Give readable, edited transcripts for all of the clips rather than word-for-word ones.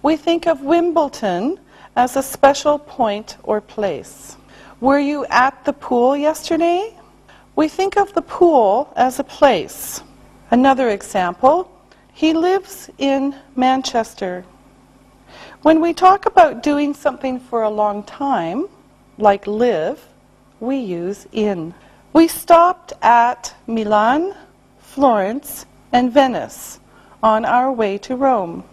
We think of Wimbledon as a special point or place. Were you at the pool yesterday? We think of the pool as a place. Another example, he lives in Manchester. When we talk about doing something for a long time, like live, we use in. We stopped at Milan, Florence, and Venice on our way to Rome.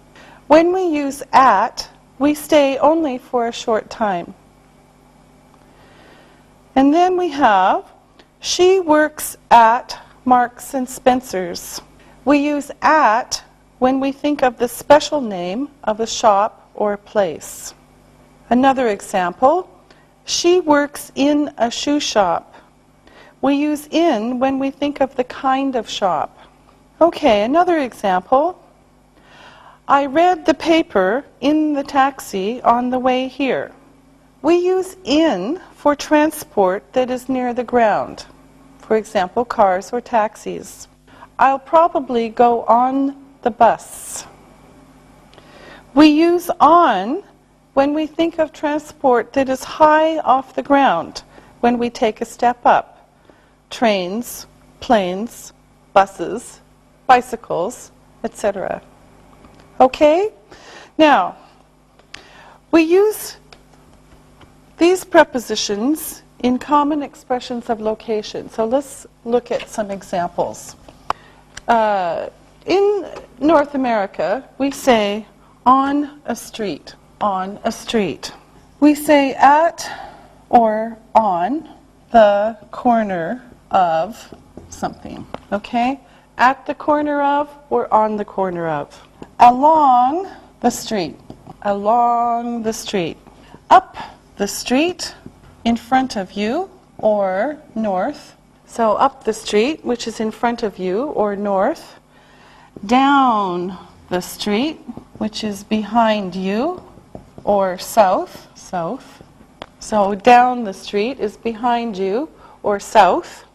When we use at, we stay only for a short time. And then we have, she works at Marks and Spencer's. We use at when we think of the special name of a shop or place. Another example, she works in a shoe shop. We use in when we think of the kind of shop. Okay, another example, I read the paper in the taxi on the way here. We use in for transport that is near the ground. For example, cars or taxis. I'll probably go on the bus. We use on when we think of transport that is high off the ground, when we take a step up. Trains, planes, buses, bicycles, etc. Okay? Now, we use these prepositions in common expressions of location. So let's look at some examples. In North America, we say on a street, on a street. We say at or on the corner of something, okay? At the corner of or on the corner of. Along the street, along the street. Up the street, in front of you, or north. So up the street, which is in front of you, or north. Down the street, which is behind you, or south, south. So down the street is behind you, or south.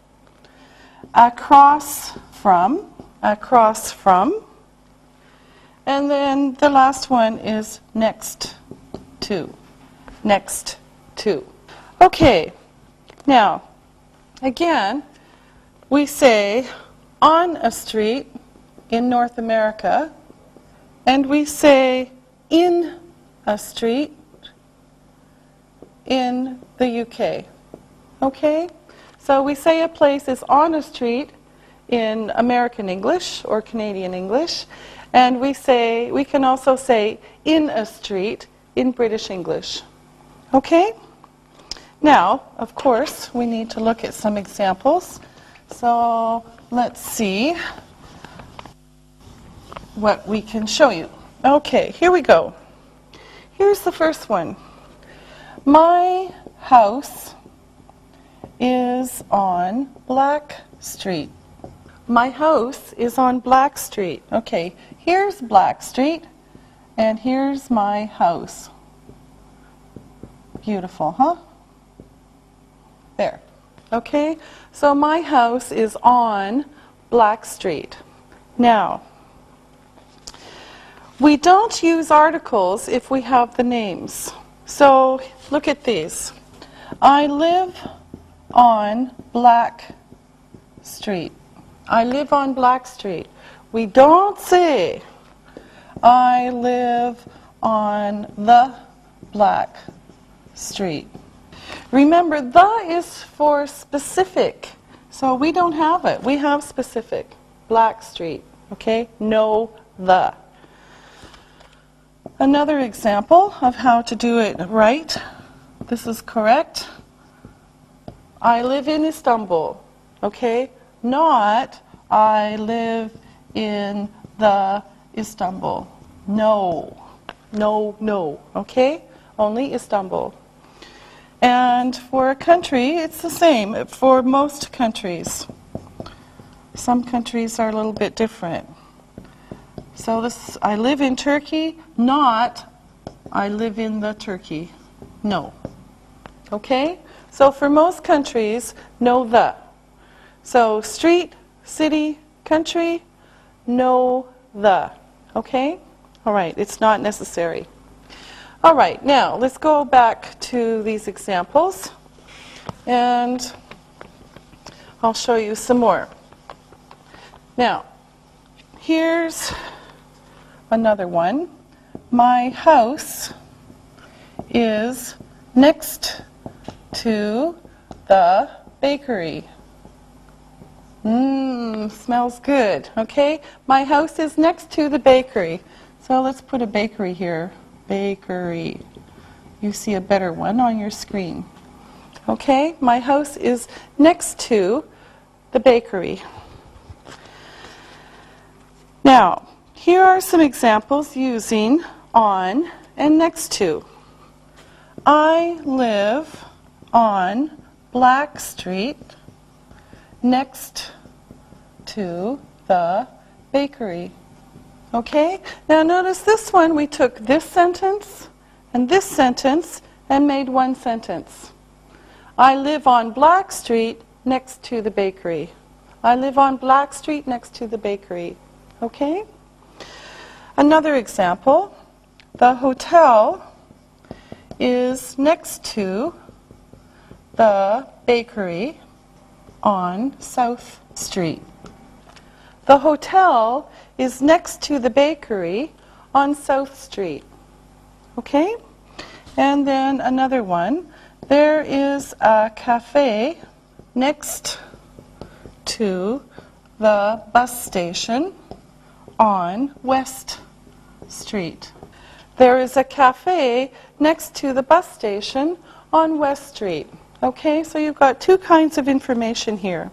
Across from, across from. And then the last one is next to, next to. Okay, now, again, we say on a street in North America, and we say in a street in the UK. Okay? So we say a place is on a street in American English or Canadian English, and we can also say in a street in British English. Okay? Now, of course, we need to look at some examples. So let's see what we can show you. Okay, here we go. Here's the first one. My house is on Black Street. My house is on Black Street. Okay, here's Black Street, and here's my house. Beautiful, huh? There. Okay, so my house is on Black Street. Now, we don't use articles if we have the names. So look at these. I live on Black Street. I live on Black Street. We don't say I live on the Black Street. Remember, the is for specific. So we don't have it. We have specific. Black Street. Okay? No the. Another example of how to do it right. This is correct. I live in Istanbul. Okay? Not I live in the Istanbul. No. No, no. Okay? Only Istanbul. And for a country, it's the same for most countries. Some countries are a little bit different. So this, I live in Turkey, not I live in the Turkey. No. Okay? So for most countries, no the. So street, city, country, no the. Okay? All right, it's not necessary. All right, now let's go back to these examples, and I'll show you some more. Now, here's another one. My house is next to the bakery. Smells good. Okay, my house is next to the bakery. So let's put a bakery here. Bakery. You see a better one on your screen. Okay, my house is next to the bakery. Now, here are some examples using on and next to. I live on Black Street next to the bakery. Okay? Now notice this one, we took this sentence and made one sentence. I live on Black Street next to the bakery. I live on Black Street next to the bakery. Okay? Another example, the hotel is next to the bakery on South Street. The hotel is next to the bakery on South Street. Okay? And then another one. There is a cafe next to the bus station on West Street. There is a cafe next to the bus station on West Street. Okay, so you've got two kinds of information here.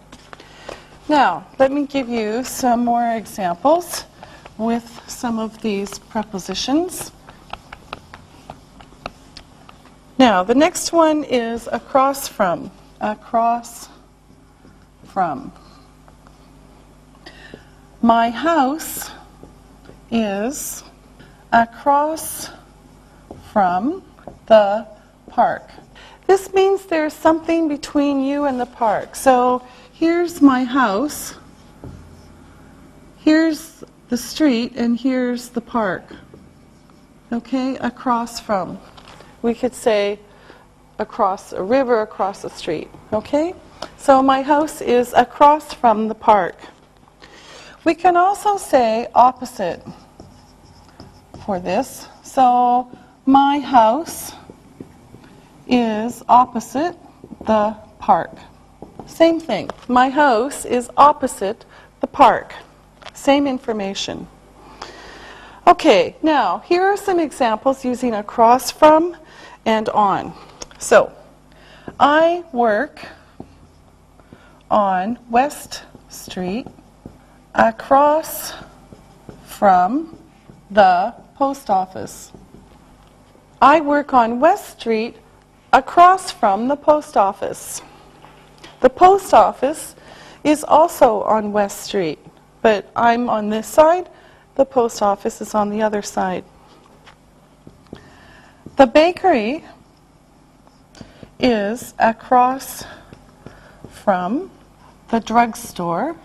Now, let me give you some more examples with some of these prepositions. Now, the next one is across from. Across from. My house is across from the park. This means there's something between you and the park. So here's my house, here's the street, and here's the park. Okay, across from. We could say across a river, across a street. Okay, so my house is across from the park. We can also say opposite for this. So my house is opposite the park. Same thing. My house is opposite the park. Same information. Okay, now here are some examples using across from and on. So, I work on West Street across from the post office. I work on West Street across from the post office. The post office is also on West Street, but I'm on this side, the post office is on the other side. The bakery is across from the drugstore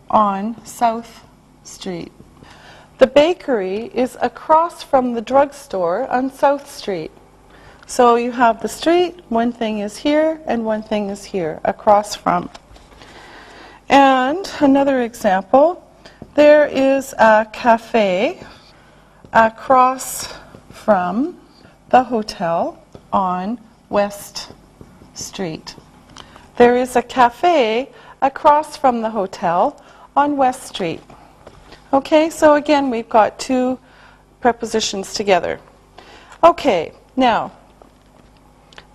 on South Street. The bakery is across from the drugstore on South Street. So you have the street, one thing is here, and one thing is here, across from. And another example, there is a cafe across from the hotel on West Street. There is a cafe across from the hotel on West Street. Okay, so again, we've got two prepositions together. Okay, now,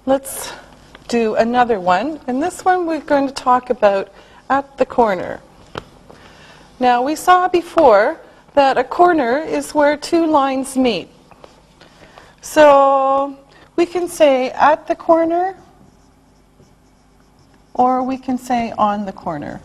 let's do another one. And this one we're going to talk about at the corner. Now, we saw before that a corner is where two lines meet. So we can say at the corner, or we can say on the corner.